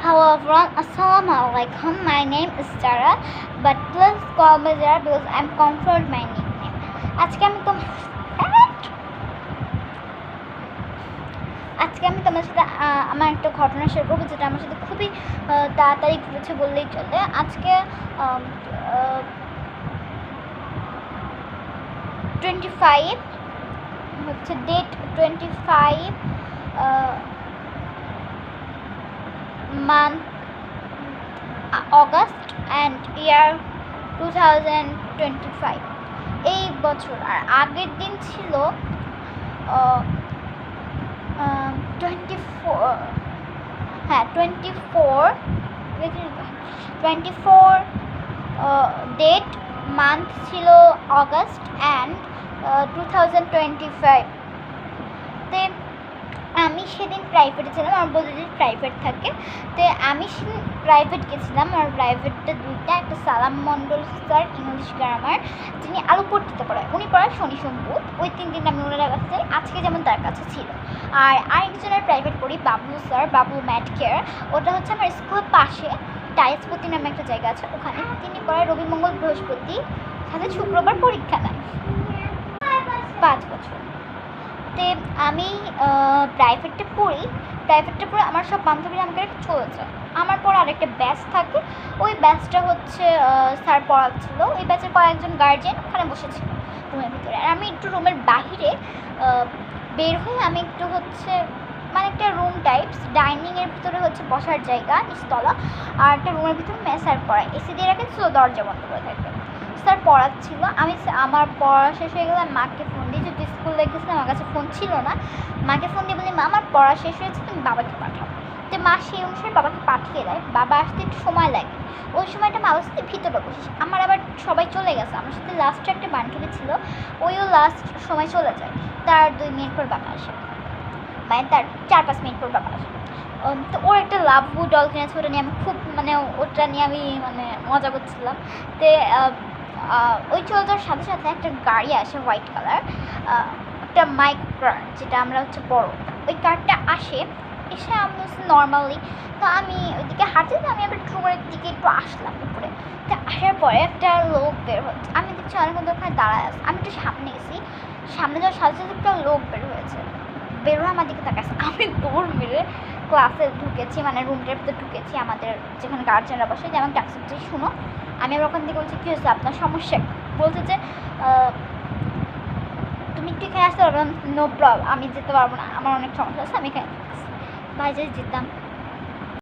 Hello everyone, Assalamu alaikum. My name is Tara, but please call me Zara because I'm comfort my nickname. আজকে আমি তোমার সাথে আমার একটা ঘটনা শেয়ার করবো, যেটা আমার সাথে খুবই তাড়াতাড়ি ঘটেছে বললেই চলে। আজকে 25 হচ্ছে date 25 month August and year 2025 এই বছর। আর আগের দিন ছিল 24 ডেট মান্থ ছিল অগস্ট অ্যান্ড 2025 তে আমি সেদিন প্রাইভেটে ছিলাম। আমার বলতে যে প্রাইভেট থাকে, তো আমি সেদিন প্রাইভেট গেছিলাম। আমার প্রাইভেটটা দুইটা, একটা সালাম মণ্ডল স্যার ইংলিশ গ্রামার, যিনি আলুপট্টিতে পড়ায়, উনি পড়ায় শনি সোম ওই 3 দিন আমি ওনার কাছে যাই, আজকে যেমন তার কাছে ছিল। আর আরেকজনের প্রাইভেট পড়ি Bablu sir, Bablu math care, ওটা হচ্ছে আমার স্কুলের পাশে টাইলসপতি নামে একটা জায়গা আছে, ওখানে তিনি পড়ায় রবি মঙ্গল বৃহস্পতি, সাথে শুক্রবার পরীক্ষা নেয় 5 বছর। আমি প্রাইভেটে পড়ি, পড়ে আমার সব বান্ধবীরা আমাকে চলে যায়। আমার পর আরেকটা ব্যাচ থাকে, ওই ব্যাচটা হচ্ছে স্যার পড়াচ্ছিল, ওই ব্যাচের কয়েকজন গার্জেন ওখানে বসেছিল রুমের ভিতরে। আর আমি একটু রুমের বাহিরে বের হয়ে আমি একটু হচ্ছে মানে একটা রুম টাইপস, ডাইনিংয়ের ভিতরে হচ্ছে বসার জায়গা নিচতলা, আর একটা রুমের ভিতরে স্যার পড়ায়, এসি দিয়ে রাখে, ছিল দরজা বন্ধ করে থাকে। স্যার পড়াচ্ছিল, আমি আমার পড়া শেষ হয়ে গেলে মাকে ফোন দিই, যদি স্কুলে গেছিলাম আমার কাছে ফোন ছিল না, মাকে ফোন দিয়ে বলি মা আমার পড়া শেষ হয়েছে, তুমি বাবাকে পাঠাও। তো মা সেই অনুসারে বাবাকে পাঠিয়ে দেয়। বাবা আসতে একটু সময় লাগে, ওই সময়টা বাবার সাথে ভিতরে বসিস। আমার আবার সবাই চলে গেছে, আমার সাথে লাস্টে একটা বান্ধবী ছিল, ওইও লাস্ট সময় চলে যায়, তার 2 মিনিট পর বাবা আসে, মানে তার 4-5 মিনিট পর বাবা আসে। তো ওর একটা লাভু ডল কিনেছে, ওটা নিয়ে আমি খুব ওটা নিয়ে আমি মজা করছিলাম। তো ওই চলে যাওয়ার সাথে সাথে একটা গাড়ি আসে হোয়াইট কালার, একটা মাইক কার, যেটা আমরা হচ্ছে বড়, ওই কারটা আসে, এসে আমি নর্মালি, তো আমি ওইদিকে হাঁটতে, আমি আবার ট্রুমের দিকে একটু আসলাম উপরে। তো আসার পরে একটা লোক বের হচ্ছে, আমি দেখছি অনেকক্ষণ ওখানে দাঁড়ায় আছে, আমি একটু সামনে গেছি, সামনে যাওয়ার সাথে সাথে একটা লোক বের হয়েছে, বের হয়ে আমার দিকে তাকাচ্ছে। আমি দৌড় মেরে ক্লাসে ঢুকেছি, মানে রুমটার ভিতরে ঢুকেছি, আমাদের যেখানে গার্জেনরা বসে, যে আমাকে ডাকছে যে শুনো। আমি আবার ওখান থেকে বলছি কী হয়েছে, আপনার সমস্যা? বলছে যে তুমি একটু এখানে আসতে পারবে? নো প্রবলেম, আমি যেতে পারবো না, আমার অনেক সমস্যা আছে, আমি এখানে বাজারে যেতাম।